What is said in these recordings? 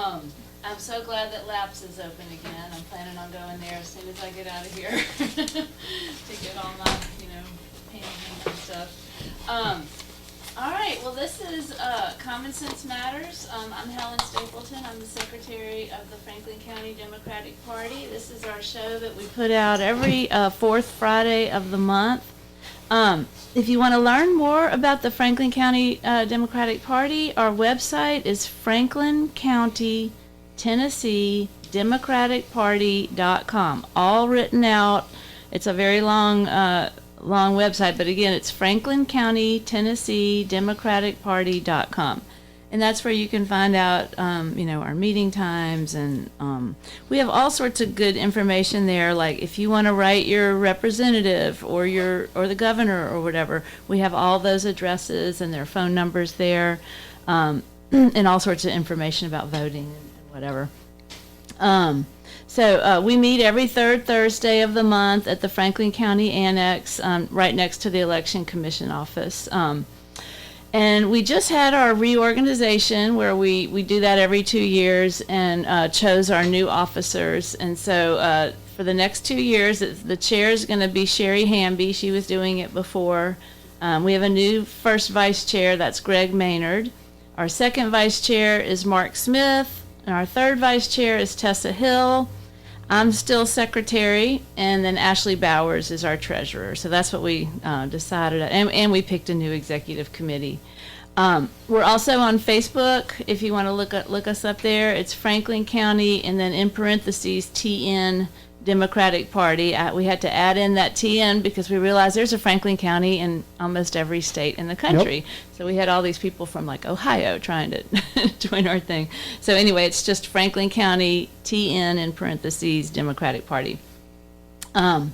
I'm so glad that Laps is open again. I'm planning on going there as soon as I get out of here to get all my, painting and stuff. All right, well, this is Common Sense Matters. I'm Helen Stapleton. I'm the secretary of the Franklin County Democratic Party. This is our show that we put out every fourth Friday of the month. If you want to learn more about the Franklin County Democratic Party, our website is Franklin County, Tennessee DemocraticParty.com. All written out. It's a very long website, but again, it's Franklin County, Tennessee DemocraticParty.com. And that's where you can find out, our meeting times, and we have all sorts of good information there. Like if you want to write your representative or the governor or whatever, we have all those addresses and their phone numbers there, and all sorts of information about voting and whatever. So we meet every third Thursday of the month at the Franklin County Annex, right next to the Election Commission office. And we just had our reorganization where we do that every 2 years and chose our new officers. And so for the next 2 years, the chair is going to be Sherry Hamby. She was doing it before. We have a new first vice chair. That's Greg Maynard. Our second vice chair is Mark Smith. And our third vice chair is Tessa Hill. I'm still secretary, and then Ashley Bowers is our treasurer. So that's what we decided, and we picked a new executive committee. We're also on Facebook. If you want to look us up there, it's Franklin County, and then in parentheses TN Democratic Party. We had to add in that TN because we realized there's a Franklin County in almost every state in the country. Yep. So we had all these people from like Ohio trying to join our thing. So anyway, it's just Franklin County TN in parentheses Democratic Party. All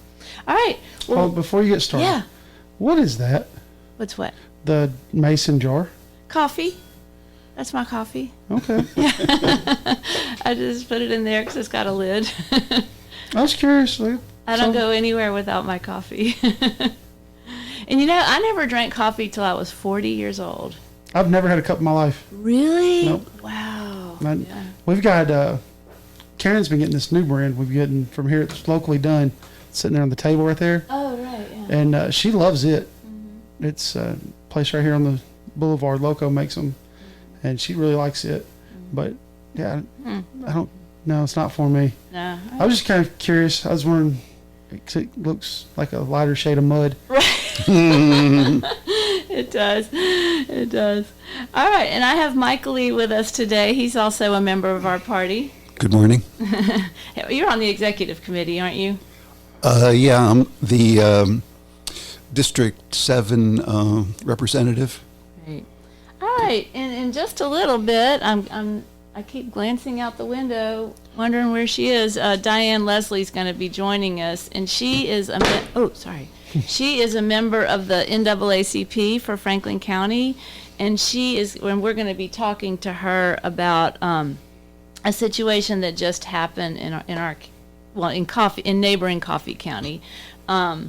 right. Well, before you get started, yeah. What is that? What's what? The mason jar. Coffee. That's my coffee. Okay. I just put it in there because it's got a lid. I was curious. I don't go anywhere without my coffee. And I never drank coffee till I was 40 years old. I've never had a cup in my life. Really? Nope. Wow. Yeah. We've got, Karen's been getting this new brand we've gotten from here. It's locally done. It's sitting there on the table right there. Oh, right, yeah. And she loves it. Mm-hmm. It's a place right here on the boulevard. Loco makes them. And she really likes it. Mm-hmm. But, yeah, I don't. No, it's not for me. No. I was just kind of curious. I was wondering, it looks like a lighter shade of mud. Right. It does. It does. All right, and I have Michael Lee with us today. He's also a member of our party. Good morning. You're on the executive committee, aren't you? Yeah, I'm the District 7 representative. Great. All right, and in just a little bit, I keep glancing out the window, wondering where she is. Diane Leslie's going to be joining us, and she is she is a member of the NAACP for Franklin County, and we're going to be talking to her about a situation that just happened in neighboring Coffee County. But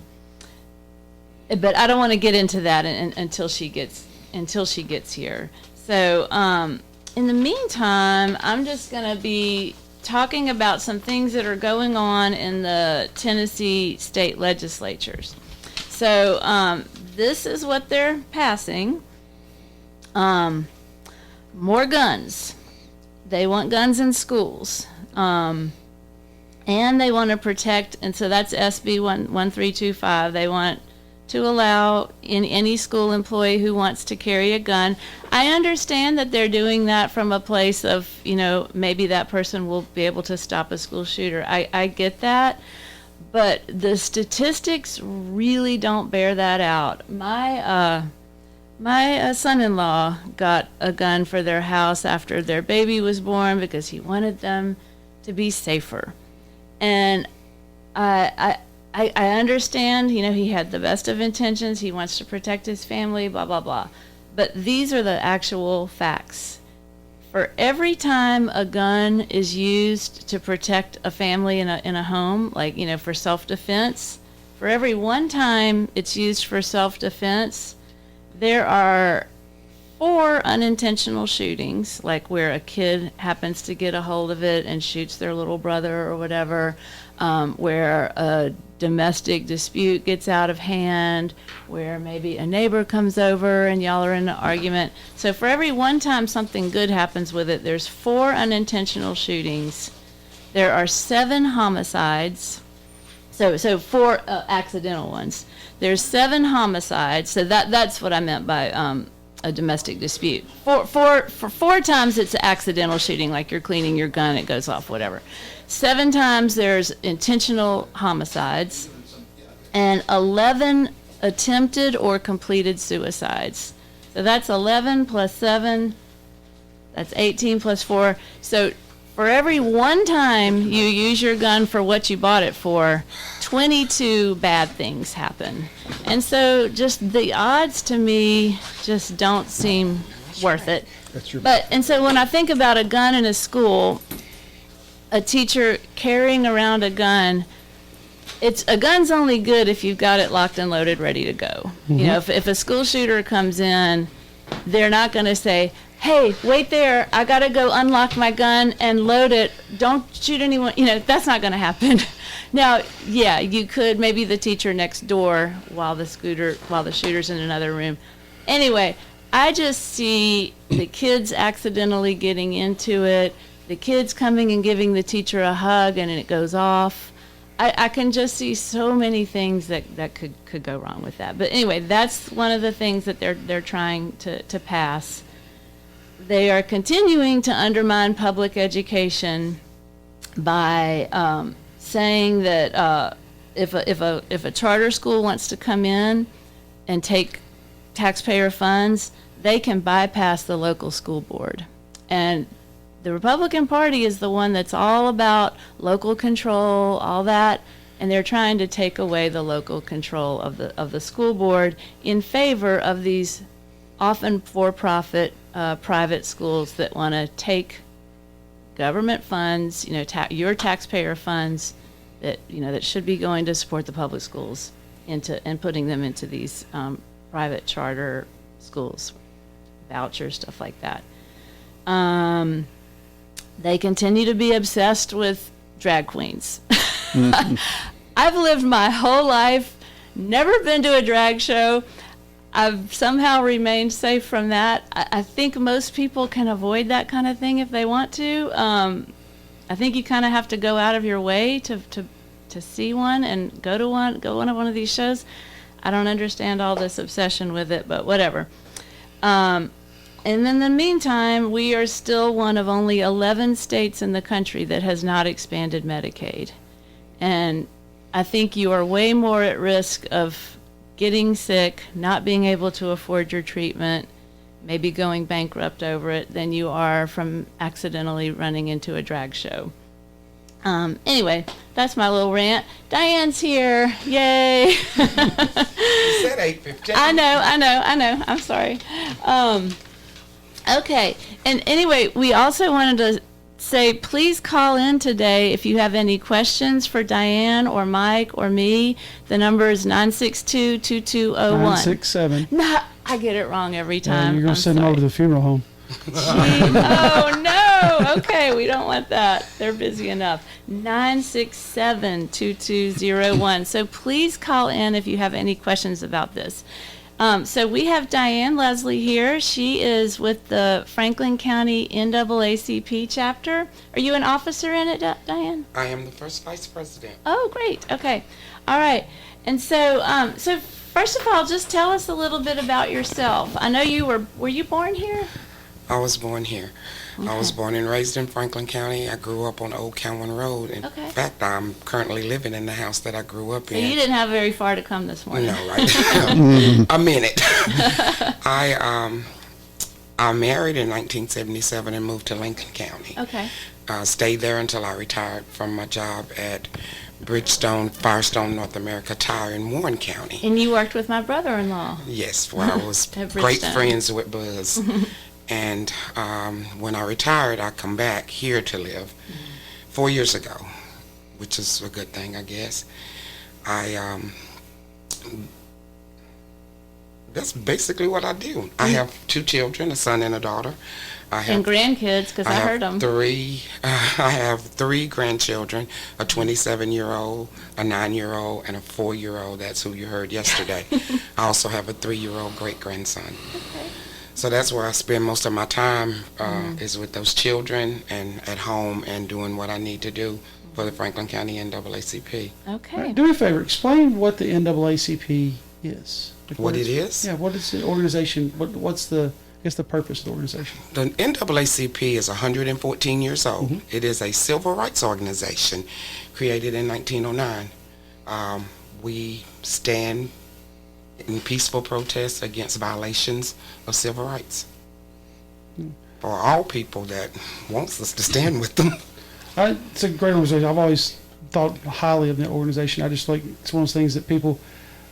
I don't want to get into that until she gets here. So. In the meantime, I'm just going to be talking about some things that are going on in the Tennessee state legislatures. So this is what they're passing. More guns. They want guns in schools. And they want to protect, and so that's SB 1325. They want to allow any school employee who wants to carry a gun. I understand that they're doing that from a place of, maybe that person will be able to stop a school shooter. I get that, but the statistics really don't bear that out. My son-in-law got a gun for their house after their baby was born because he wanted them to be safer. And I understand, he had the best of intentions. He wants to protect his family, blah, blah, blah. But these are the actual facts. For every time a gun is used to protect a family in a home, like, for self-defense, for every one time it's used for self-defense, there are 4 unintentional shootings, like where a kid happens to get a hold of it and shoots their little brother or whatever, where a domestic dispute gets out of hand, where maybe a neighbor comes over and y'all are in an argument. So for every one time something good happens with it, there's 4 unintentional shootings. There are 7 homicides. So 4 accidental ones. There's 7 homicides. So that's what I meant by a domestic dispute. For 4 times it's an accidental shooting, like you're cleaning your gun, it goes off, whatever. 7 times there's intentional homicides, and 11 attempted or completed suicides. So that's 11 plus 7, that's 18 plus 4. So for every one time you use your gun for what you bought it for, 22 bad things happen. And so just the odds to me just don't seem worth it. And so when I think about a gun in a school, a teacher carrying around a gun, a gun's only good if you've got it locked and loaded, ready to go. Mm-hmm. You know, if a school shooter comes in, they're not going to say, hey, wait there, I got to go unlock my gun and load it. Don't shoot anyone. You know, that's not going to happen. Now, yeah, you could, maybe the teacher next door while the shooter's in another room. Anyway, I just see the kids accidentally getting into it, the kids coming and giving the teacher a hug and it goes off. I can just see so many things that could go wrong with that. But anyway, that's one of the things that they're trying to pass. They are continuing to undermine public education by saying that if a charter school wants to come in and take taxpayer funds, they can bypass the local school board. And the Republican Party is the one that's all about local control, all that, and they're trying to take away the local control of the school board in favor of these often for-profit private schools that want to take government funds, you know, your taxpayer funds that that should be going to support the public schools and putting them into these private charter schools, vouchers, stuff like that. They continue to be obsessed with drag queens. Mm-hmm. I've lived my whole life, never been to a drag show. I've somehow remained safe from that. I think most people can avoid that kind of thing if they want to. I think you kind of have to go out of your way to see one and go to one of these shows. I don't understand all this obsession with it, but whatever. And in the meantime, we are still one of only 11 states in the country that has not expanded Medicaid. And I think you are way more at risk of getting sick, not being able to afford your treatment, maybe going bankrupt over it, than you are from accidentally running into a drag show. Anyway, that's my little rant. Diane's here. Yay. You said 8:15. I know. I'm sorry. Okay. And anyway, we also wanted to say, please call in today if you have any questions for Diane or Mike or me. The number is 962-2201. 967. No, I get it wrong every time. You're going to send them over to the funeral home. Oh, no. Okay, we don't want that. They're busy enough. 967-2201. So please call in if you have any questions about this. So we have Diane Leslie here. She is with the Franklin County NAACP chapter. Are you an officer in it, Diane? I am the first vice president. Oh, great. Okay. All right. And so, first of all, just tell us a little bit about yourself. I know you were you born here? I was born here. Okay. I was born and raised in Franklin County. I grew up on Old Cowan Road. In fact, I'm currently living in the house that I grew up in. So you didn't have very far to come this morning. No, right? A minute. I married in 1977 and moved to Lincoln County. Okay. Stayed there until I retired from my job at Firestone North America Tire in Warren County. And you worked with my brother-in-law. Yes, where I was great friends with Buzz. And when I retired, I come back here to live 4 years ago, which is a good thing, I guess. that's basically what I do. I have 2 children, a son and a daughter. I have And grandkids, because I heard them. I have 3 grandchildren, a 27-year-old, a 9-year-old, and a 4-year-old. That's who you heard yesterday. I also have a 3-year-old great-grandson. Okay. So that's where I spend most of my time, is with those children and at home and doing what I need to do for the Franklin County NAACP. Okay. Do me a favor. Explain what the NAACP is. Like, What it is? Yeah. What is the organization? What's the purpose of the organization? The NAACP is 114 years old. It is a civil rights organization created in 1909. We stand in peaceful protests against violations of civil rights for all people that wants us to stand with them. It's a great organization. I've always thought highly of the organization. I just like it's one of those things that people,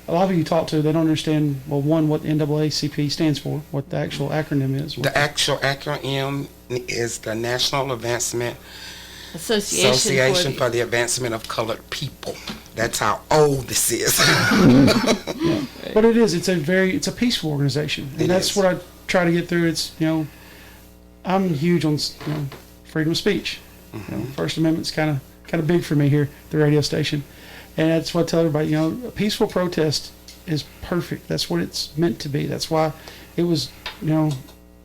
a lot of you talk to, they don't understand, well, one, what the NAACP stands for, what the actual acronym is. The actual acronym is the National Advancement Association for the Advancement of Colored People. That's how old this is. Yeah. But it is. It's a peaceful organization, and that's what I try to get through. It's I'm huge on freedom of speech. First Amendment's kind of big for me here at the radio station, and that's what I tell everybody. A peaceful protest is perfect. That's what it's meant to be. That's why it was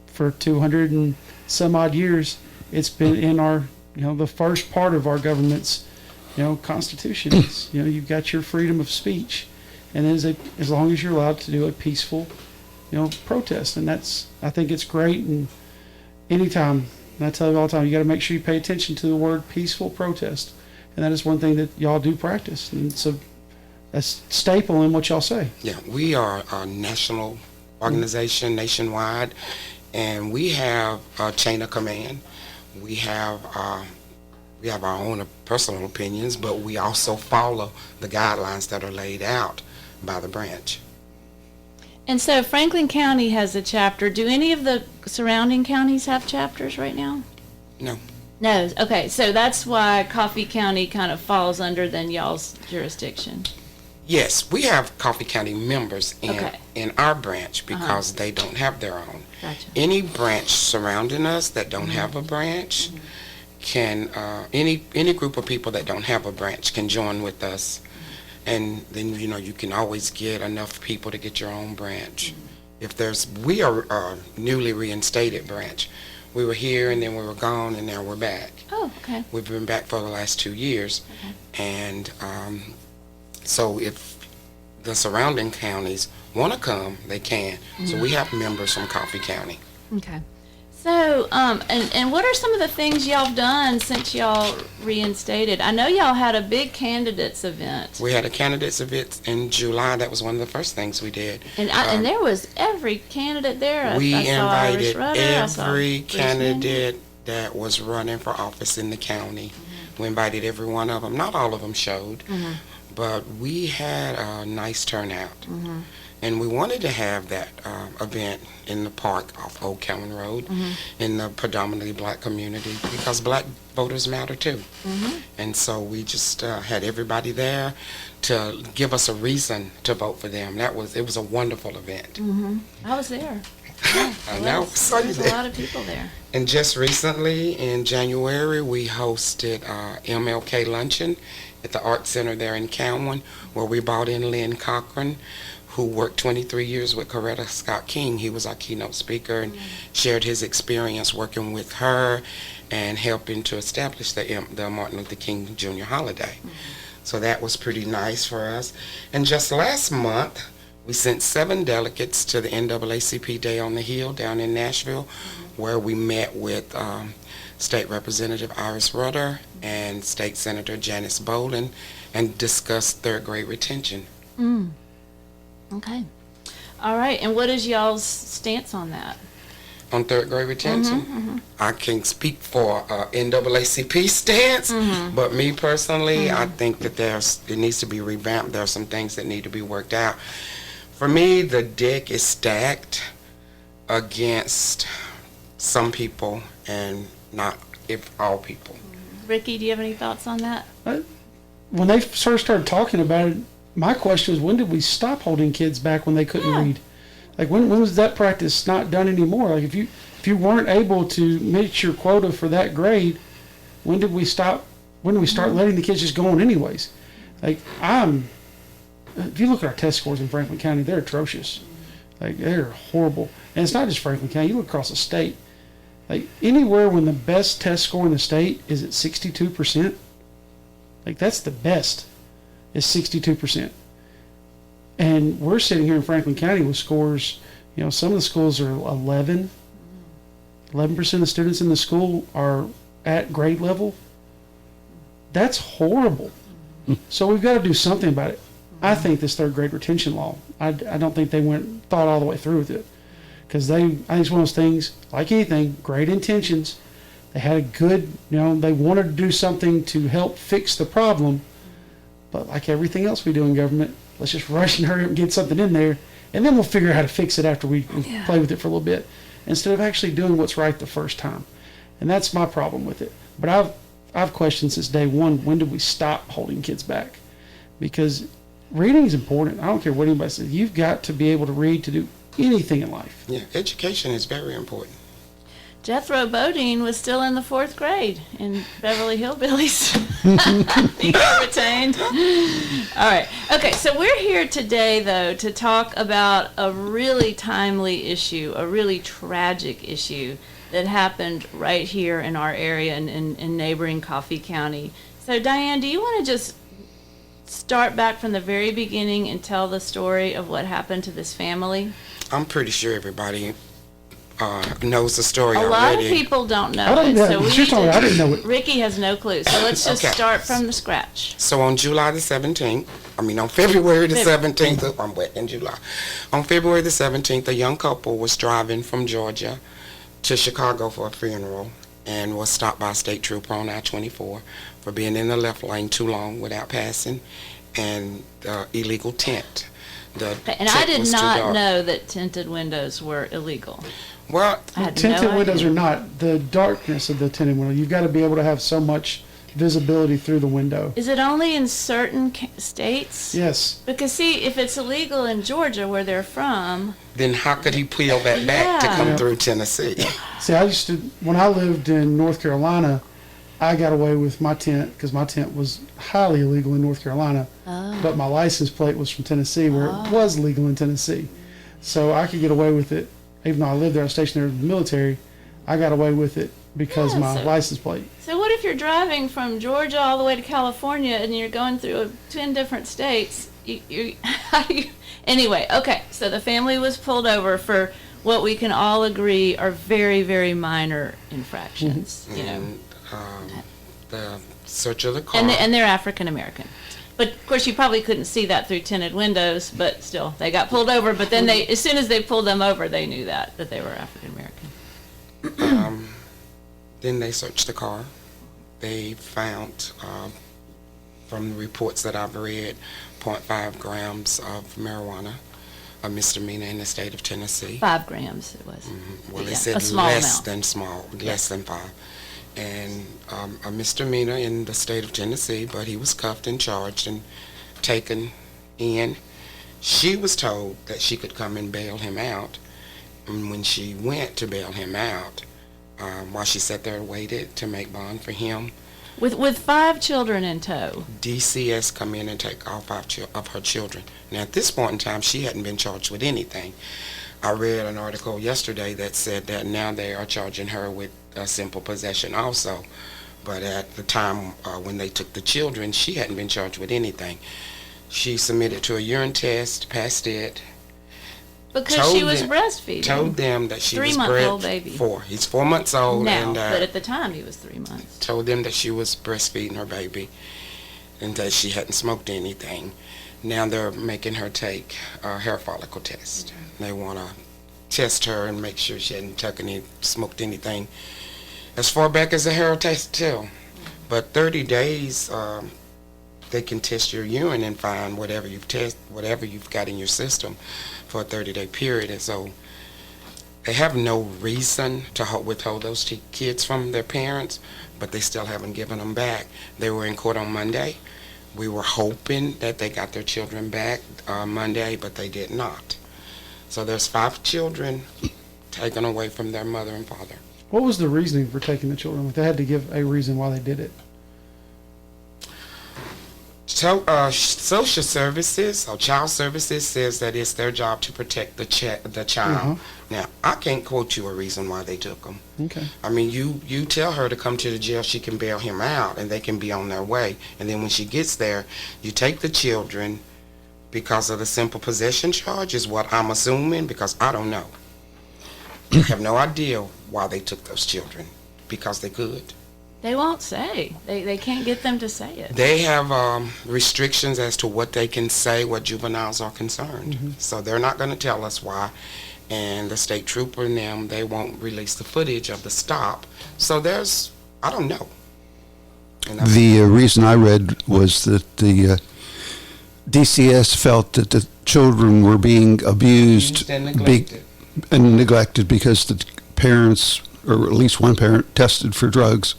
for 200 and some odd years. It's been in our the first part of our government's constitution is you've got your freedom of speech, and as long as you're allowed to do a peaceful protest, and I think it's great. And anytime, and I tell you all the time, you got to make sure you pay attention to the word peaceful protest, and that is one thing that y'all do practice, and it's a staple in what y'all say. Yeah, we are a national organization, nationwide, and we have a chain of command. We have our own personal opinions, but we also follow the guidelines that are laid out by the branch. And so Franklin County has a chapter. Do any of the surrounding counties have chapters right now? No. No. Okay, so that's why Coffee County kind of falls under then y'all's jurisdiction. Yes, we have Coffee County members Okay. in our branch because they don't have their own. Gotcha. Any branch surrounding us that don't have a branch can, any group of people that don't have a branch can join with us. And then, you can always get enough people to get your own branch. We are a newly reinstated branch. We were here and then we were gone and now we're back. Oh, okay. We've been back for the last 2 years. And so if the surrounding counties want to come, they can. So we have members from Coffee County. Okay. So, and what are some of the things y'all done since y'all reinstated? I know y'all had a big candidates event. We had a candidates event in July. That was one of the first things we did. And there was every candidate there. We I saw Irish invited Rudder, I saw every Bruce candidate that was running for office in the county. We invited every one of them. Not all of them showed, but we had a nice turnout. And we wanted to have that event in the park off Old Cowan Road in the predominantly black community because black voters matter too. And so we just had everybody there to give us a reason to vote for them. It was a wonderful event. I was there. I know. So There's a lot of people there. And just recently in January we hosted MLK Luncheon at the Art Center there in Cowan, where we brought in Lynn Cochran, who worked 23 years with Coretta Scott King. He was our keynote speaker and shared his experience working with her and helping to establish the Martin Luther King Jr. holiday. So that was pretty nice for us. And just last month, we sent 7 delegates to the NAACP Day on the Hill down in Nashville, where we met with State Representative Iris Rudder and State Senator Janice Bolin and discussed third grade retention. Okay. All right. And what is y'all's stance on that? On third grade retention? I can speak for NAACP stance, but me personally, I think that it needs to be revamped. There are some things that need to be worked out. For me, the deck is stacked against some people and not if all people. Ricky, do you have any thoughts on that? When they first started talking about it, my question was, when did we stop holding kids back when they couldn't read? Like when was that practice not done anymore? Like if you weren't able to meet your quota for that grade, when did we stop? When did we start letting the kids just go on anyways? Like if you look at our test scores in Franklin County, they're atrocious. Like they're horrible. And it's not just Franklin County. You look across the state. Like anywhere when the best test score in the state is at 62%, like that's the best, is 62%. And we're sitting here in Franklin County with scores, some of the schools are 11% of the students in the school are at grade level. That's horrible. So we've got to do something about it. I think this third grade retention law, I don't think they thought all the way through with it. Because I think it's one of those things, like anything, great intentions. They had a good, they wanted to do something to help fix the problem. But like everything else we do in government, let's just rush and hurry up and get something in there, and then we'll figure out how to fix it after we play with it for a little bit, instead of actually doing what's right the first time. And that's my problem with it. But I've questioned since day one, when did we stop holding kids back? Because reading is important. I don't care what anybody says. You've got to be able to read to do anything in life. Yeah, education is very important. Jethro Bodine was still in the 4th grade in Beverly Hillbillies. He got retained. All right. Okay, so we're here today, though, to talk about a really timely issue, a really tragic issue that happened right here in our area in neighboring Coffee County. So, Diane, do you want to just start back from the very beginning and tell the story of what happened to this family? I'm pretty sure everybody knows the story A already. lot of people don't know I don't it, know. so we She's need talking- I to, didn't know it. Ricky has no clue, so let's just Okay. start from the scratch. So on July the 17th, on February the 17th, I'm wet in July. On February the 17th, a young couple was driving from Georgia to Chicago for a funeral and was stopped by a state trooper on I-24 for being in the left lane too long without passing, and illegal tint. The And I tint did was too not dark. know that tinted windows were illegal. Well, I had Tinted no windows idea. are not. The darkness of the tinted window, you've got to be able to have so much visibility through the window. Is it only in certain states? Yes. Because, see, if it's illegal in Georgia, where they're from, then how could he peel that back to Yeah. come Yeah. through Tennessee? See, when I lived in North Carolina, I got away with my tent because my tent was highly illegal in North Carolina, but my license plate was from Tennessee, where it was legal in Tennessee. So I could get away with it, even though I lived there, I was stationed there in the military. I got away with it because Yeah, of my so- license plate. so what if you're driving from Georgia all the way to California and you're going through 10 different states? Anyway, okay, so the family was pulled over for what we can all agree are very, very minor infractions, And the search of the car. And they're African American. But of course, you probably couldn't see that through tinted windows. But still, they got pulled over. But then as soon as they pulled them over, they knew that they were African American. Then they searched the car. They found, from the reports that I've read, 0.5 grams of marijuana, a misdemeanor in the state of Tennessee. 5 grams it was. Well, they Yeah, said a small amount. less than 5. And a misdemeanor in the state of Tennessee, but he was cuffed and charged and taken in. She was told that she could come and bail him out. And when she went to bail him out, while she sat there and waited to make bond for him, With 5 children in tow. DCS come in and take all 5 of her children. Now, at this point in time, she hadn't been charged with anything. I read an article yesterday that said that now they are charging her with simple possession also. But at the time when they took the children, she hadn't been charged with anything. She submitted to a urine test, passed it, Because she was them- breastfeeding. told them that she was 3-month-old baby. 4. He's 4 months old, now, and but at the time he was 3 months. told them that she was breastfeeding her baby and that she hadn't smoked anything. Now they're making her take a hair follicle test. They want to test her and make sure she hadn't smoked anything as far back as the hair test too. But 30 days, they can test your urine and find whatever you've got in your system for a 30-day period. And so they have no reason to withhold those kids from their parents, but they still haven't given them back. They were in court on Monday. We were hoping that they got their children back Monday, but they did not. So there's 5 children taken away from their mother and father. What was the reasoning for taking the children? Like, they had to give a reason why they did it. So, social services or child services says that it's their job to protect the child. Now, I can't quote you a reason why they took them. Okay. I mean, you tell her to come to the jail, she can bail him out, and they can be on their way. And then when she gets there, you take the children because of the simple possession charge, is what I'm assuming, because I don't know. I have no idea why they took those children, because they could. They won't say. They can't get them to say it. They have restrictions as to what they can say, what juveniles are concerned. So they're not going to tell us why. And the state trooper and them, they won't release the footage of the stop. So there's, I don't know. And The reason I read was that the DCS felt that the children were being abused and neglected. and neglected because the parents, or at least one parent, tested for drugs.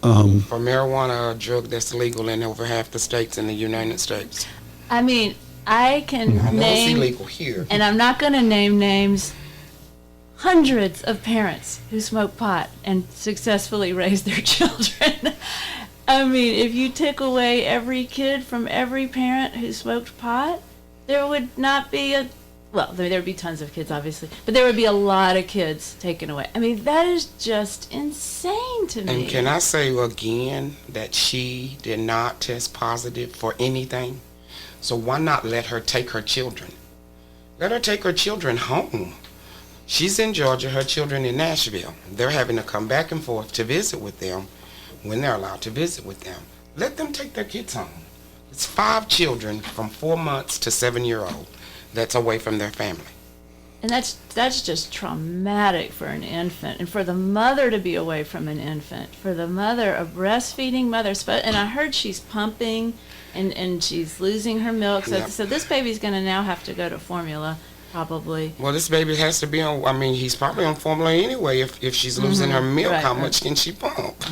For marijuana, a drug that's legal in over half the states in the United States. I mean, I can I know it's name, illegal here. and I'm not going to name names, hundreds of parents who smoke pot and successfully raise their children. I mean, if you took away every kid from every parent who smoked pot, there would not be a, well, there would be tons of kids, obviously, but there would be a lot of kids taken away. I mean, that is just insane to me. And can I say again that she did not test positive for anything? So why not let her take her children? Let her take her children home. She's in Georgia, her children in Nashville. They're having to come back and forth to visit with them when they're allowed to visit with them. Let them take their kids home. It's 5 children from 4 months to 7-year-old that's away from their family. And that's just traumatic for an infant, and for the mother to be away from an infant, for the mother, a breastfeeding mother. And I heard she's pumping, and she's losing her milk. So, Yep. so this baby's going to now have to go to formula, probably. Well, this baby has to be on, I mean, he's probably on formula anyway. If she's losing her milk, Right, how right. much can she pump?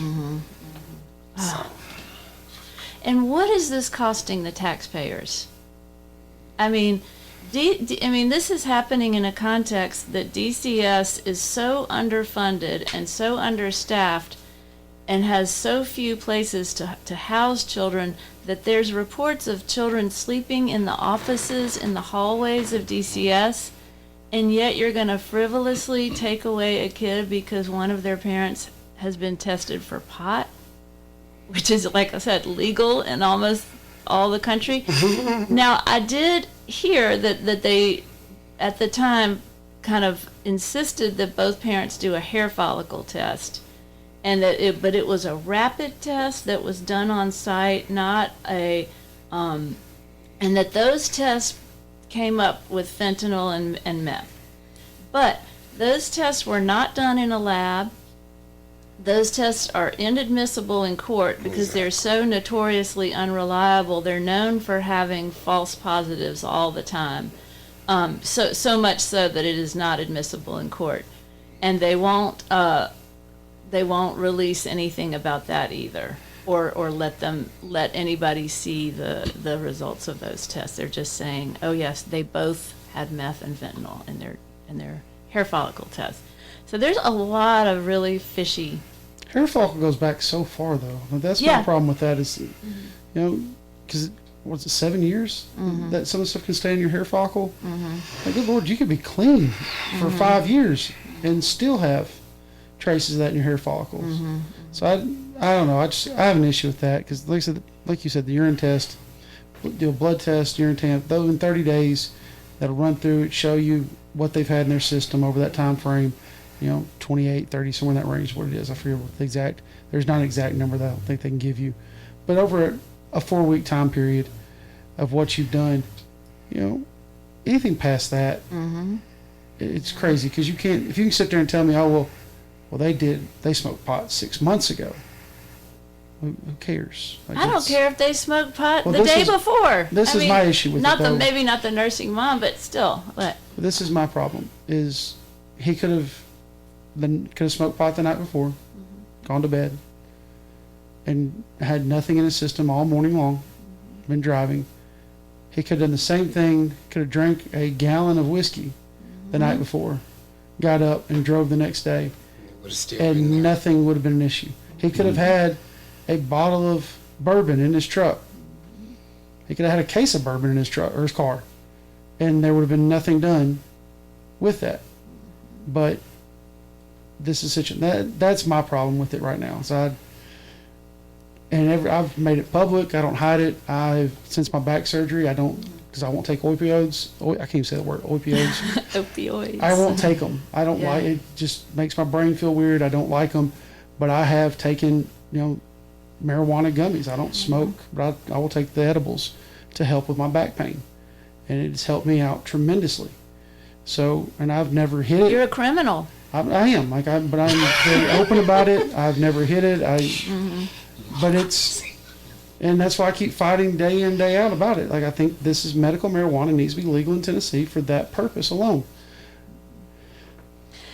So, And what is this costing the taxpayers? I mean, this is happening in a context that DCS is so underfunded and so understaffed and has so few places to house children that there's reports of children sleeping in the offices, in the hallways of DCS, and yet you're going to frivolously take away a kid because one of their parents has been tested for pot, which is, like I said, legal in almost all the country. Now, I did hear that they, at the time, kind of insisted that both parents do a hair follicle test, and but it was a rapid test that was done on site, not a, and that those tests came up with fentanyl and meth. But those tests were not done in a lab. Those tests are inadmissible in court because they're so notoriously unreliable. They're known for having false positives all the time. So much so that it is not admissible in court. And they won't release anything about that either, or let anybody see the results of those tests. They're just saying, oh yes, they both had meth and fentanyl in their hair follicle test. So there's a lot of really fishy. Hair follicle goes back so far, though. That's Yeah. my problem with that is, you know, because was it 7 years that some of the stuff can stay in your hair follicle? Like, good Lord, you could be clean for 5 years and still have traces of that in your hair follicles. So I don't know. I have an issue with that because, like you said, the urine test, do a blood test, urine test. Those in 30 days, that'll run through it, show you what they've had in their system over that time frame. 28, 30, somewhere in that range is what it is. I forget what the exact, there's not an exact number that I don't think they can give you. But over a 4-week time period of what you've done, anything past that, it's crazy because if you can sit there and tell me, oh, well, they smoked pot 6 months ago. Who cares? Like, I don't care if they smoked pot Well, the day before. This is my issue with it, though. maybe not the nursing mom, but still. What? This is my problem. Is he could have smoked pot the night before, gone to bed, and had nothing in his system all morning long, been driving, He could have done the same thing, could have drank a gallon of whiskey the night before, got up and drove the next day, Would have still been and there. nothing would have been an issue. He could have had a bottle of bourbon in his truck. He could have had a case of bourbon in his truck or his car, and there would have been nothing done with that. But this is that's my problem with it right now. So I've made it public. I don't hide it. Since my back surgery, I don't, because I won't take opioids. I can't even say the word opioids. Opioids. I won't take them. I don't Yeah. like it. Just makes my brain feel weird. I don't like them. But I have taken, marijuana gummies. I don't smoke, but I will take the edibles to help with my back pain, and it's helped me out tremendously. So, and I've never hit it. You're a criminal. I am but I'm very open about it. I've never hit it. But and that's why I keep fighting day in, day out about it. Like, I think this is medical marijuana, needs to be legal in Tennessee for that purpose alone.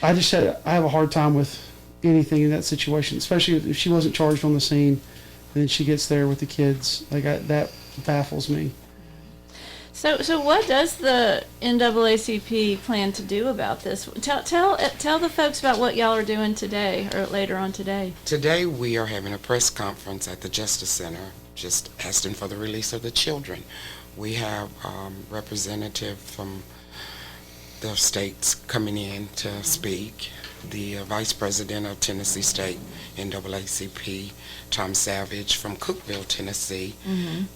I have a hard time with anything in that situation, especially if she wasn't charged on the scene, and then she gets there with the kids. That baffles me. So what does the NAACP plan to do about this? Tell the folks about what y'all are doing today or later on today. Today we are having a press conference at the Justice Center, just asking for the release of the children. We have representative from the states coming in to speak. The Vice President of Tennessee State NAACP, Tom Savage from Cookeville, Tennessee,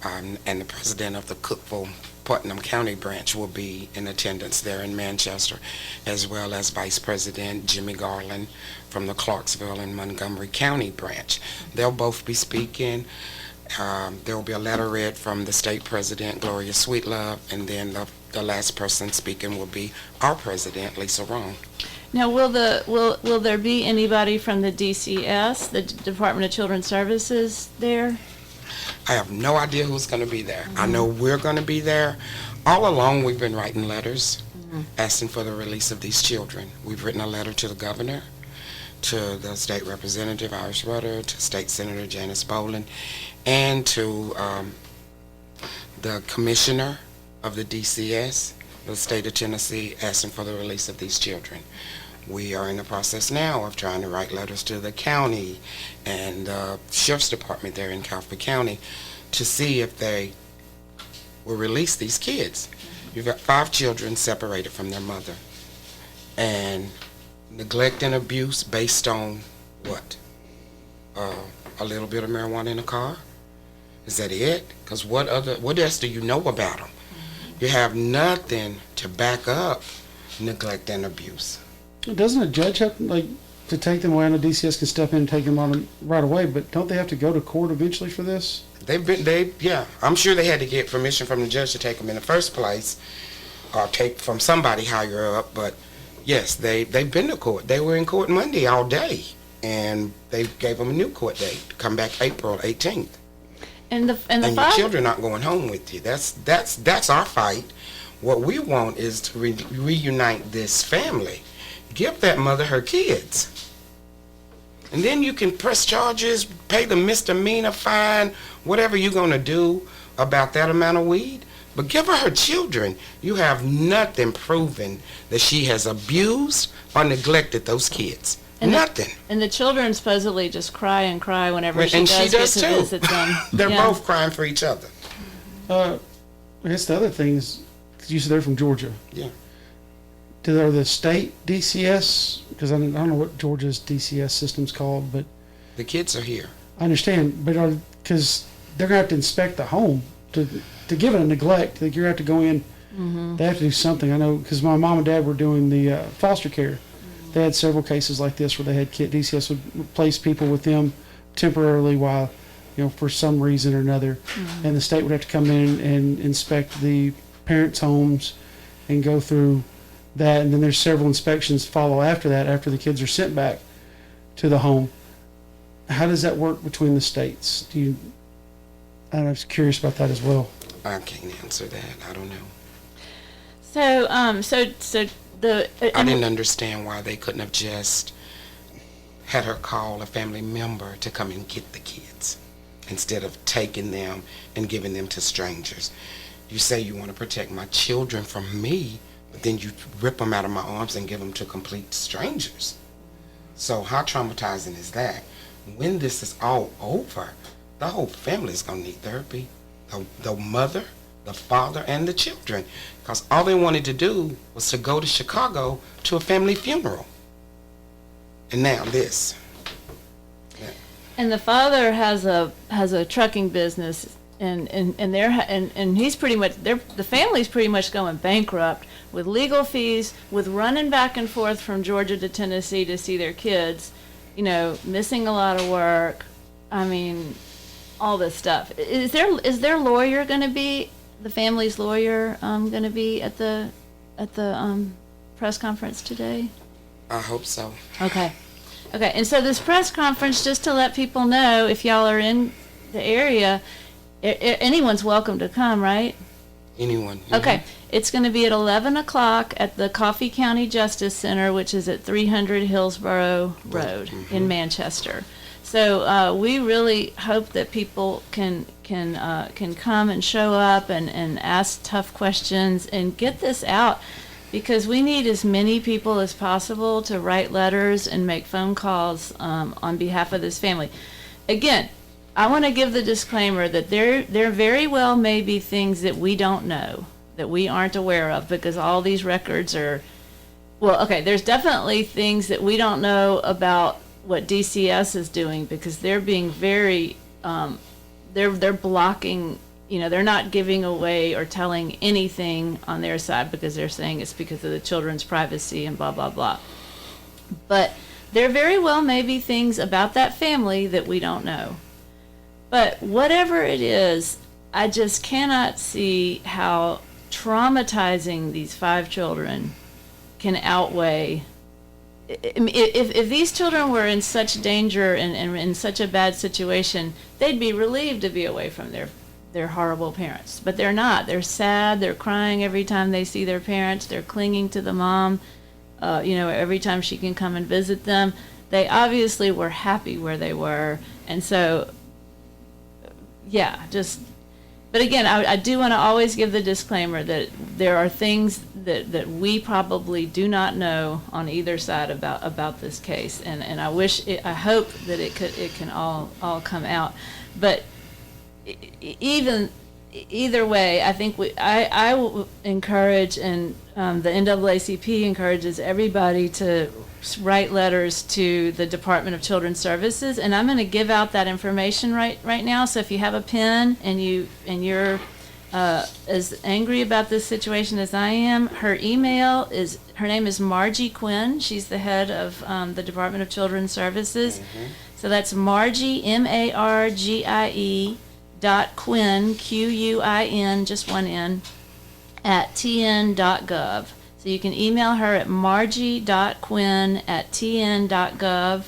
and the President of the Cookeville Putnam County branch will be in attendance there in Manchester, as well as Vice President Jimmy Garland from the Clarksville and Montgomery County branch. They'll both be speaking. There will be a letter read from the state president, Gloria Sweetlove, and then the last person speaking will be our president, Lisa Roan. Now, will there be anybody from the DCS, the Department of Children's Services, there? I have no idea who's going to be there. I know we're going to be there. All along, we've been writing letters asking for the release of these children. We've written a letter to the governor, to the state representative, Iris Rutter, to State Senator Janice Boland, and to the commissioner of the DCS, the state of Tennessee, asking for the release of these children. We are in the process now of trying to write letters to the county and the sheriff's department there in Calhoun County to see if they will release these kids. You've got 5 children separated from their mother, and neglect and abuse based on what? A little bit of marijuana in the car? Is that it? Because what else do you know about them? You have nothing to back up neglect and abuse. Doesn't a judge have to take them away? I know DCS can step in and take them on right away, but don't they have to go to court eventually for this? Yeah, I'm sure they had to get permission from the judge to take them in the first place, or take from somebody higher up. But yes, they've been to court. They were in court Monday all day, and they gave them a new court date to come back April 18th. And the Your 5 children aren't going home with you. That's our fight. What we want is to reunite this family. Give that mother her kids. And then you can press charges, pay the misdemeanor fine, whatever you're going to do about that amount of weed. But give her her children. You have nothing proven that she has abused or neglected those kids. Nothing. And the children supposedly just cry and cry whenever she And does, she does get to too. visit them. They're Yeah. both crying for each other. I guess the other thing is, 'cause you said they're from Georgia. Yeah. Are the state DCS? Because I don't know what Georgia's DCS system's called, but The kids are here. I understand. But because they're gonna have to inspect the home to give it a neglect, like you're gonna have to go in. They have to do something. I know because my mom and dad were doing the foster care. They had several cases like this where they had DCS would place people with them temporarily while, for some reason or another, and the state would have to come in and inspect the parents' homes and go through that, and then there's several inspections follow after that, after the kids are sent back to the home. How does that work between the states? I was curious about that as well. I can't answer that. I don't know. So I didn't understand why they couldn't have just had her call a family member to come and get the kids instead of taking them and giving them to strangers. You say you want to protect my children from me, but then you rip them out of my arms and give them to complete strangers. So how traumatizing is that? When this is all over, the whole family is going to need therapy. The mother, the father, and the children. Because all they wanted to do was to go to Chicago to a family funeral. And now this. Yeah. And the father has a trucking business, and he's pretty much, the family's pretty much going bankrupt with legal fees, with running back and forth from Georgia to Tennessee to see their kids, missing a lot of work. I mean, all this stuff. Is their lawyer going to be, the family's lawyer, going to be at the press conference today? I hope so. Okay. And so this press conference, just to let people know, if y'all are in the area, anyone's welcome to come, right? Anyone. Okay. It's going to be at 11 o'clock at the Coffee County Justice Center, which is at 300 Hillsborough Road in Manchester. So we really hope that people can come and show up and ask tough questions and get this out, because we need as many people as possible to write letters and make phone calls on behalf of this family. Again, I want to give the disclaimer that there very well may be things that we don't know, that we aren't aware of, because all these records are, there's definitely things that we don't know about what DCS is doing, because they're being very, they're blocking, they're not giving away or telling anything on their side, because they're saying it's because of the children's privacy and blah, blah, blah. But there very well may be things about that family that we don't know. But whatever it is, I just cannot see how traumatizing these 5 children can outweigh. If these children were in such danger and in such a bad situation, they'd be relieved to be away from their horrible parents. But they're not. They're sad. They're crying every time they see their parents. They're clinging to the mom, every time she can come and visit them. They obviously were happy where they were. And so, but again, I do want to always give the disclaimer that there are things that we probably do not know on either side about this case, and I hope that it can all come out. But either way, I think I will encourage, and the NAACP encourages everybody to write letters to the Department of Children's Services, and I'm going to give out that information right now. So if you have a pen and you're as angry about this situation as I am, her name is Margie Quinn. She's the head of the Department of Children's Services. So that's Margie, MARGIE .Quinn, QUIN, just one N, at tn.gov. So you can email her at margie.quinn@tn.gov.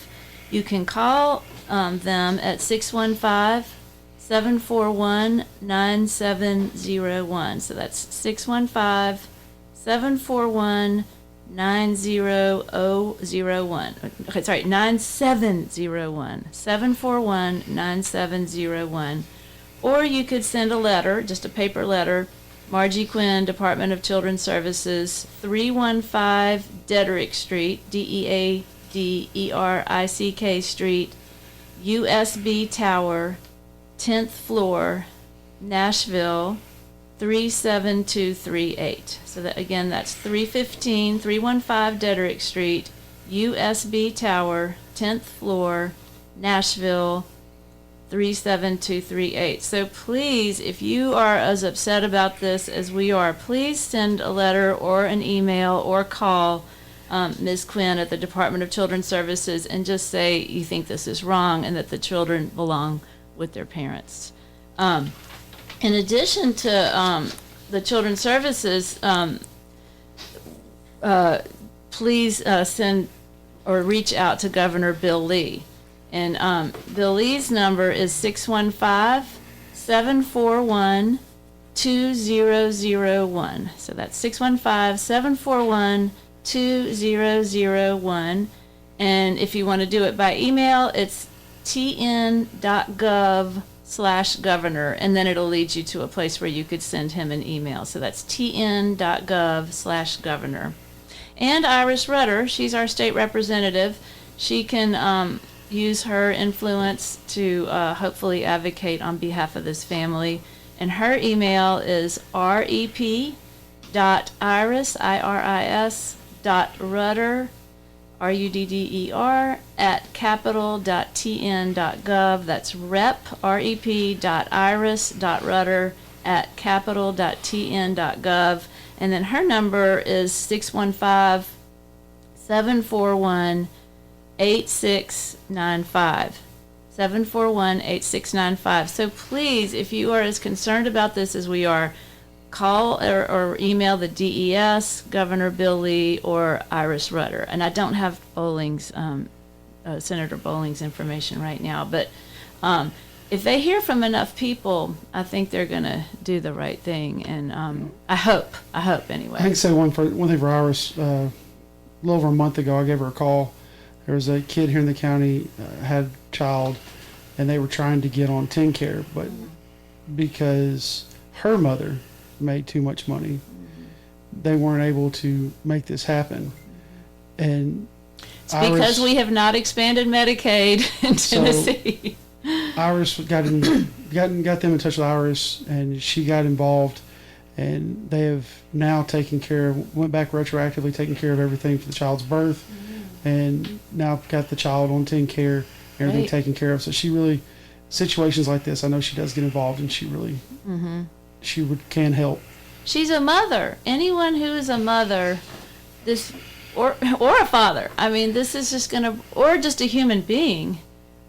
You can call them at 615-741-9701. So that's 615-741-9001. Okay, sorry, 9701. 741-9701. Or you could send a letter, just a paper letter, Margie Quinn, Department of Children's Services, 315 Dederick Street, DEADERICK Street, USB Tower, 10th floor, Nashville, 37238. So that, again, that's 315 Dederick Street, USB Tower, 10th floor, Nashville, 37238. So please, if you are as upset about this as we are, please send a letter or an email or call Ms. Quinn at the Department of Children's Services and just say you think this is wrong and that the children belong with their parents. In addition to the Children's Services, please send or reach out to Governor Bill Lee. And Bill Lee's number is 615-741-2001. So that's 615-741-2001. And if you want to do it by email, it's tn.gov/ tn.gov/governor, and then it'll lead you to a place where you could send him an email. So that's tn.gov/governor. And Iris Rudder, she's our state representative. She can use her influence to hopefully advocate on behalf of this family. And her email is rep.iris.rudder, RUDDER, at capital.tn.gov. That's rep.iris.rudder at capital.tn.gov. And then her number is 615-741-8695. 741-8695. So please, if you are as concerned about this as we are, call or email the DES, Governor Bill Lee, or Iris Rudder. And I don't have Senator Bowling's information right now, but if they hear from enough people, I think they're going to do the right thing. And I hope anyway. I can say one thing for Iris. A little over a month ago, I gave her a call. There was a kid here in the county, had a child, and they were trying to get on TennCare, but because her mother made too much money, they weren't able to make this happen. And it's because we have not expanded Medicaid in Tennessee. Iris got them in touch with Iris, and she got involved, and they have now went back retroactively, taking care of everything for the child's birth, and now got the child on TennCare, everything taken care of. So she really, situations like this, I know she does get involved, and she really, can help. She's a mother. Anyone who is a mother, or a father. I mean, this is just or just a human being.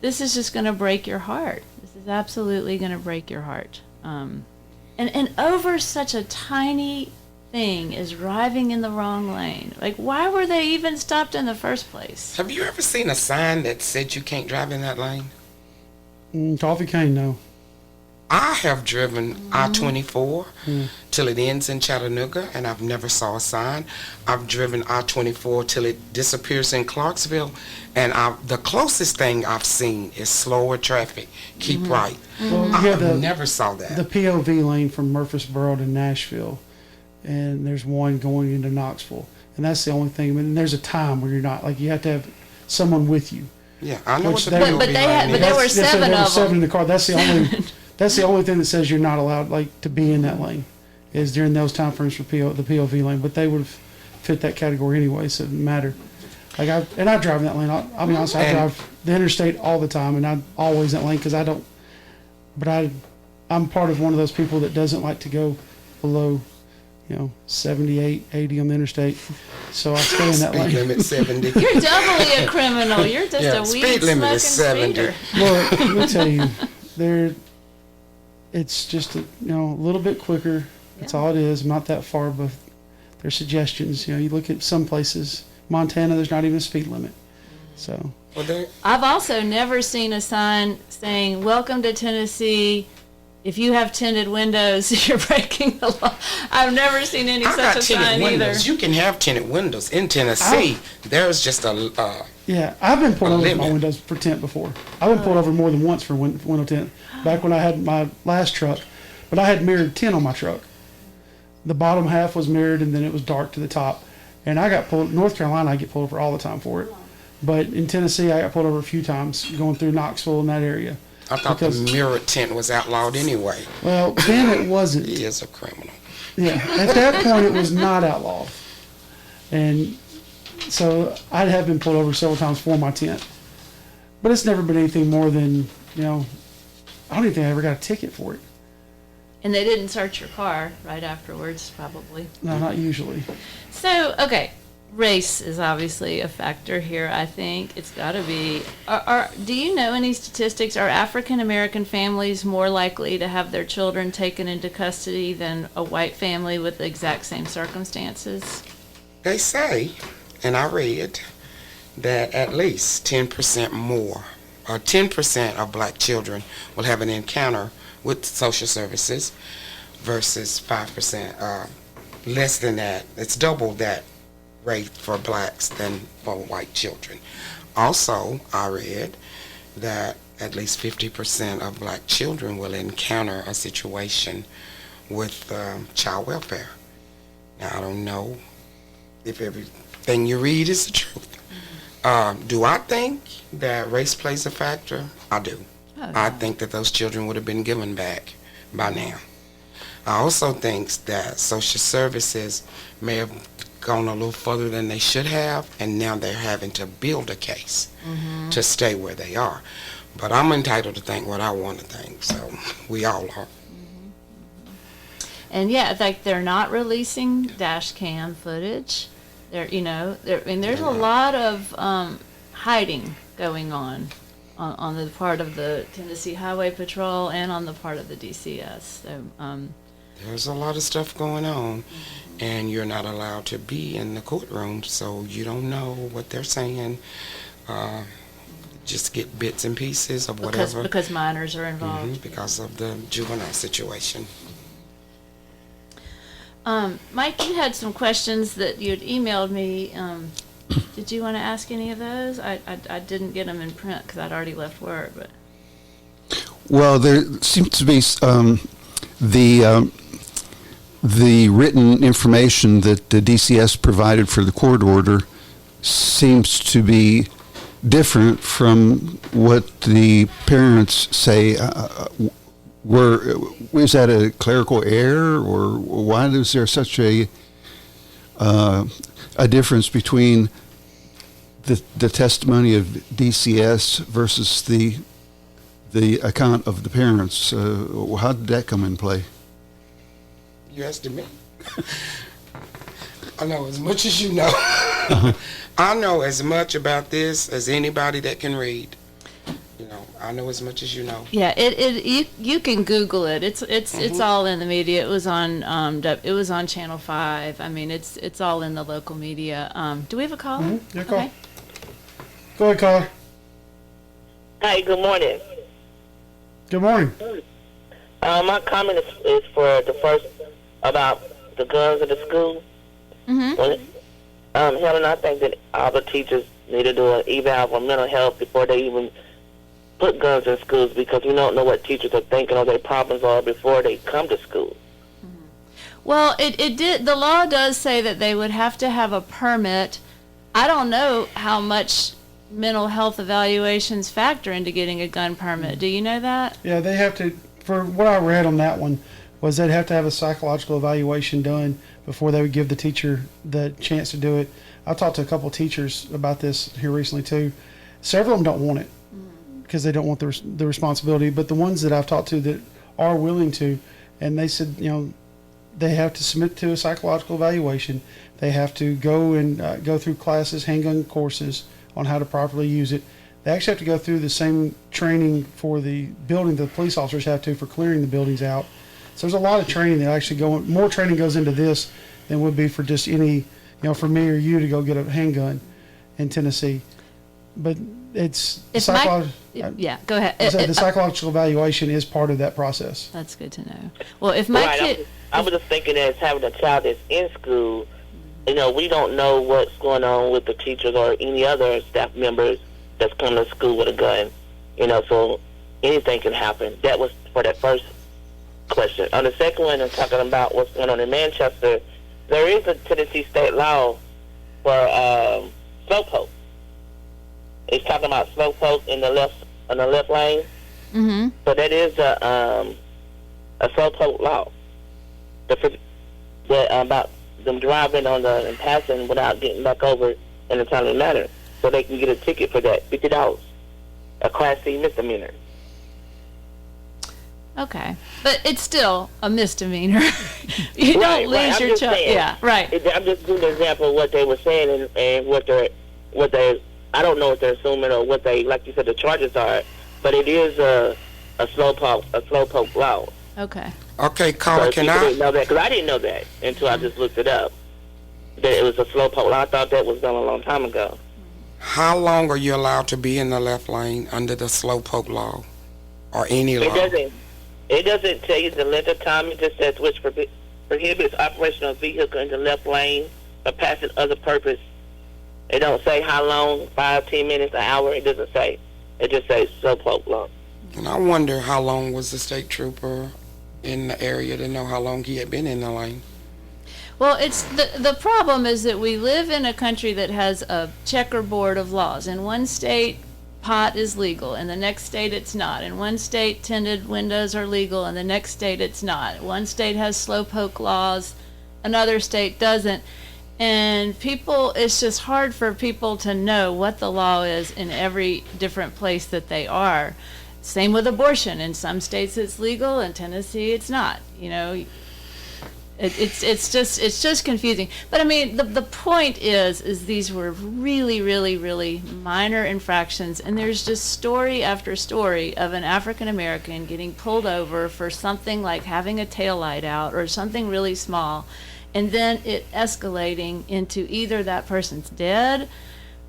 This is just gonna break your heart. This is absolutely gonna break your heart. And over such a tiny thing as driving in the wrong lane. Like, why were they even stopped in the first place? Have you ever seen a sign that said you can't drive in that lane? Coffee cane, no. I have driven I-24 till it ends in Chattanooga, and I've never saw a sign. I've driven I-24 till it disappears in Clarksville, and the closest thing I've seen is slower traffic. Keep right. Well, I never saw that. The POV lane from Murfreesboro to Nashville, and there's one going into Knoxville, and that's the only thing. I mean, there's a time where you're not, like, you have to have someone with you. Yeah, I know what the But POV but lane is. there were seven of them. 7 in the car. That's the only. That's the only thing that says you're not allowed, like, to be in that lane, is during those time frames for the POV lane. But they would have fit that category anyway, so it didn't matter. Like, I drive in that lane. I'll be honest, I drive the interstate all the time, and I'm always in that lane because I don't. But I'm part of one of those people that doesn't like to go below, 78, 80 on the interstate. So I stay in that lane. Speed limit 70. You're doubly a criminal. You're just a weed speed limit is smoking 70. speeder. Well, let me tell you, it's just a little bit quicker. That's all it is. I'm not that far, but there's suggestions. You look at some places, Montana, there's not even a speed limit. So I've also never seen a sign saying, "Welcome to Tennessee. If you have tinted windows, you're breaking the law." I've never seen any such a sign either. You can have tinted windows in Tennessee. There's just a yeah, I've been pulled over for my limit. windows for tint before. I've been pulled over more than once for window tint. Back when I had my last truck, but I had mirrored tint on my truck. The bottom half was mirrored, and then it was dark to the top. And I got pulled. North Carolina, I get pulled over all the time for it. But in Tennessee, I got pulled over a few times going through Knoxville in that area. I thought the mirrored tint was outlawed anyway. Well, then it wasn't. He is a criminal. Yeah, at that point it was not outlawed, and so I have been pulled over several times for my tint, but it's never been anything more than I don't even think I ever got a ticket for it. And they didn't search your car right afterwards, probably. No, not usually. So, okay, race is obviously a factor here, I think. It's got to be. Do you know any statistics? Are African American families more likely to have their children taken into custody than a white family with the exact same circumstances? They say, and I read, that at least 10% more, or 10% of black children will have an encounter with social services versus 5%, less than that. It's double that rate for blacks than for white children. Also, I read that at least 50% of black children will encounter a situation with child welfare. Now, I don't know if everything you read is the truth. Do I think that race plays a factor? I do. Oh, I yeah. think that those children would have been given back by now. I also think that social services may have gone a little further than they should have, and now they're having to build a case to stay where they are. But I'm entitled to think what I want to think, so we all are. And yeah, like they're not releasing dash cam footage. There's a lot of hiding going on the part of the Tennessee Highway Patrol and on the part of the DCS. So There's a lot of stuff going on, and you're not allowed to be in the courtroom, so you don't know what they're saying. Just get bits and pieces of whatever. because minors are involved. Because of the juvenile situation. Mike, you had some questions that you'd emailed me. Did you want to ask any of those? I didn't get them in print because I'd already left work. But Well, there seems to be the written information that the DCS provided for the court order seems to be different from what the parents say. Was that a clerical error, or why is there such a difference between the testimony of DCS versus the account of the parents? How did that come in play? You asking me? I know as much as you know. I know as much about this as anybody that can read. I know as much as you know. yeah, you can Google it. It's all in the media. It was on Channel 5. I mean, it's all in the local media. Do we have a call? Yeah, call. Go ahead, caller. Hi, good morning. Good morning. My comment is for the first about the guns in the school. Helen, I think that all the teachers need to do an eval for mental health before they even put guns in schools, because we don't know what teachers are thinking or their problems are before they come to school. Well, the law does say that they would have to have a permit. I don't know how much mental health evaluations factor into getting a gun permit. Do you know that? Yeah, they have to, for what I read on that one, was they'd have to have a psychological evaluation done before they would give the teacher the chance to do it. I talked to a couple of teachers about this here recently too. Several of them don't want it because they don't want the responsibility, but the ones that I've talked to that are willing to, and they said, they have to submit to a psychological evaluation. They have to go and go through classes, handgun courses on how to properly use it. They actually have to go through the same training for the building that the police officers have to for clearing the buildings out. So there's a lot of training that actually more training goes into this than would be for just any, for me or you to go get a handgun in Tennessee. But it's yeah, go ahead. the psychological evaluation is part of that process. That's good to know. Well, if my kid, I was just thinking as having a child that's in school, we don't know what's going on with the teachers or any other staff members that's coming to school with a gun. So anything can happen. That was for that first question. On the second one, I'm talking about what's going on in Manchester. There is a Tennessee state law for slowpoke. It's talking about slowpoke in the left lane. Mm-hmm. So that is a slowpoke law. About them driving and passing without getting back over in a timely manner, so they can get a ticket for that, $50, a Class C misdemeanor. Okay, but it's still a misdemeanor. You don't lose your child. Yeah, right. I'm just giving an example of what they were saying and what they. I don't know what they're assuming or what they, like you said, the charges are, but it is a slowpoke law. Okay. Okay, caller, So can people I? didn't know that, because I didn't know that until I just looked it up. That it was a slowpoke law. I thought that was done a long time ago. How long are you allowed to be in the left lane under the slowpoke law, or any law? It doesn't tell you the length of time. It just says which prohibits operation of vehicle in the left lane or passing other purpose. It don't say how long, 5, 10 minutes, an hour. It doesn't say. It just says slowpoke law. And I wonder how long was the state trooper in the area to know how long he had been in the lane. Well, it's the problem is that we live in a country that has a checkerboard of laws. In one state, pot is legal. In the next state, it's not. In one state, tinted windows are legal. In the next state, it's not. One state has slowpoke laws. Another state doesn't. And it's just hard for people to know what the law is in every different place that they are. Same with abortion. In some states it's legal, in Tennessee it's not. You know, it's just confusing. But I mean, the point is these were really, really, really minor infractions, and there's just story after story of an African American getting pulled over for something like having a taillight out or something really small, and then it escalating into either that person's dead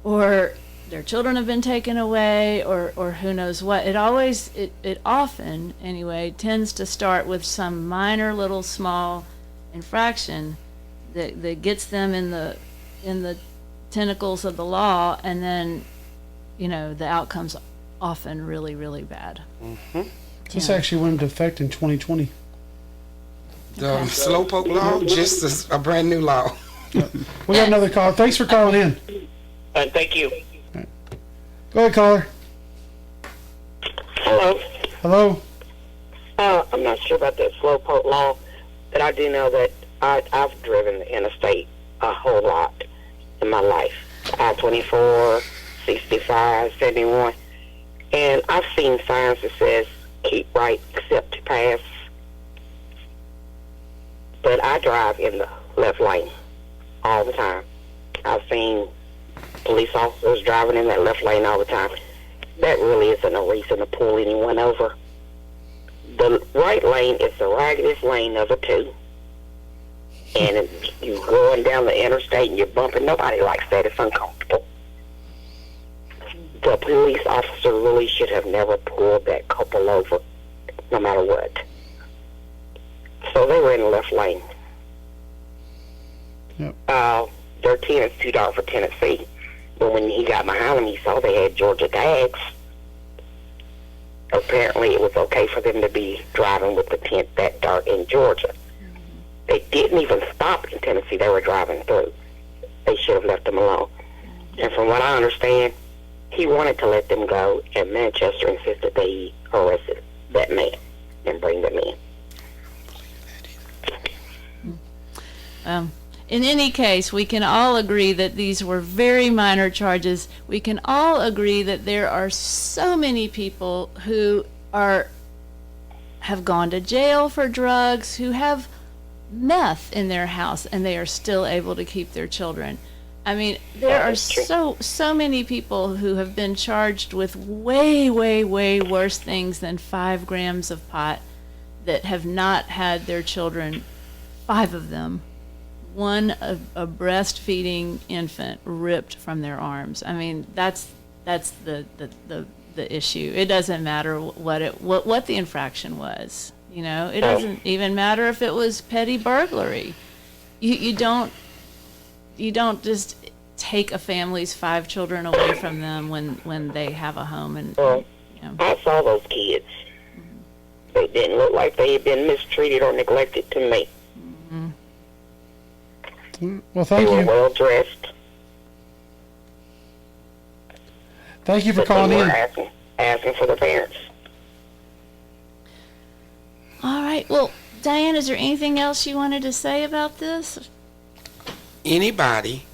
or their children have been taken away or who knows what. It often anyway tends to start with some minor little small infraction that gets them in the tentacles of the law, and then the outcome's often really, really bad. This actually went into effect in 2020. The slowpoke law, just a brand new law. We got another call. Thanks for calling in. Thank you. Go ahead, caller. Hello. Hello. I'm not sure about that slowpoke law, but I do know that I've driven the interstate a whole lot in my life. I-24, 65, 71. And I've seen signs that says, keep right except to pass. But I drive in the left lane all the time. I've seen police officers driving in that left lane all the time. That really isn't a reason to pull anyone over. The right lane is the raggedest lane of the two. And you're going down the interstate and you're bumping. Nobody likes that. It's uncomfortable. The police officer really should have never pulled that couple over, no matter what. So they were in the left lane. Yep. Their tenant's $2 for Tennessee. But when he got behind them, he saw they had Georgia tags. Apparently it was okay for them to be driving with the tent that dark in Georgia. They didn't even stop in Tennessee. They were driving through. They should have left them alone. And from what I understand, he wanted to let them go, and Manchester insisted that he arrested that man and bring them in. In any case, we can all agree that these were very minor charges. We can all agree that there are so many people who have gone to jail for drugs, who have meth in their house, and they are still able to keep their children. I mean, there are so many people who have been charged with way, way, way worse things than 5 grams of pot that have not had their children, 5 of them, one a breastfeeding infant ripped from their arms. I mean, that's the issue. It doesn't matter what the infraction was. It doesn't even matter if it was petty burglary. You don't just take a family's 5 children away from them when they have a home. And I saw those kids. They didn't look like they had been mistreated or neglected to me. Well, thank They you. were well dressed. Thank you for But calling they were in. asking for the parents. all right. Well, Diane, is there anything else you wanted to say about this? Anybody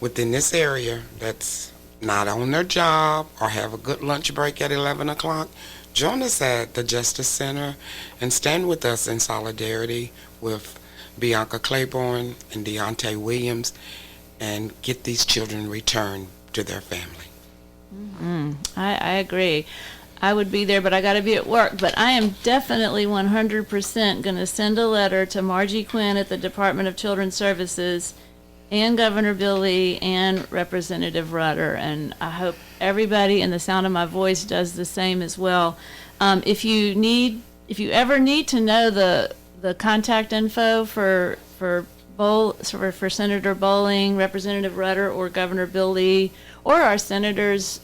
within this area that's not on their job or have a good lunch break at 11 o'clock, join us at the Justice Center and stand with us in solidarity with Bianca Claiborne and Deontay Williams and get these children returned to their family. I agree. I would be there, but I got to be at work. But I am definitely 100% going to send a letter to Margie Quinn at the Department of Children's Services and Governor Bill Lee and Representative Rutter. And I hope everybody in the sound of my voice does the same as well. If you ever need to know the contact info for Senator Bowling, Representative Rutter, or Governor Bill Lee, or our senators,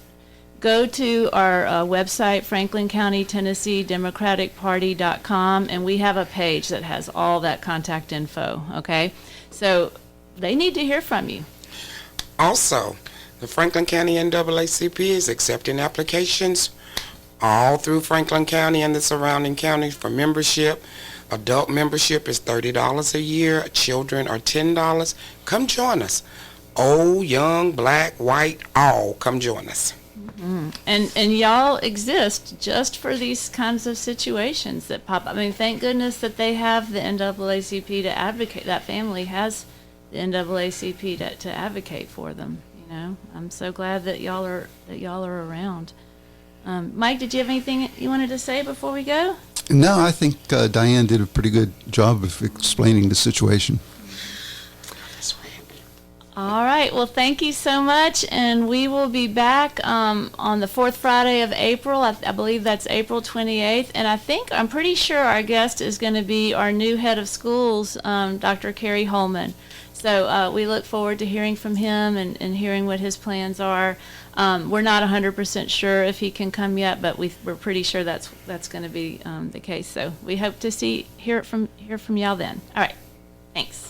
go to our website, Franklin County, Tennessee Democratic Party.com, and we have a page that has all that contact info, okay? So they need to hear from you. Also, the Franklin County NAACP is accepting applications all through Franklin County and the surrounding counties for membership. Adult membership is $30 a year. Children are $10. Come join us. Old, young, black, white, all come join us. And y'all exist just for these kinds of situations that pop up. I mean, thank goodness that they have the NAACP to advocate. That family has the NAACP to advocate for them. You know, I'm so glad that y'all are around. Mike, did you have anything you wanted to say before we go? No, I think Diane did a pretty good job of explaining the situation. All right. Well, thank you so much, and we will be back on the fourth Friday of April. I believe that's April 28th, and I'm pretty sure our guest is going to be our new head of schools, Dr. Kerry Holman. So we look forward to hearing from him and hearing what his plans are. We're not 100% sure if he can come yet, but we're pretty sure that's going to be the case. So we hope to hear from y'all then. All right. Thanks.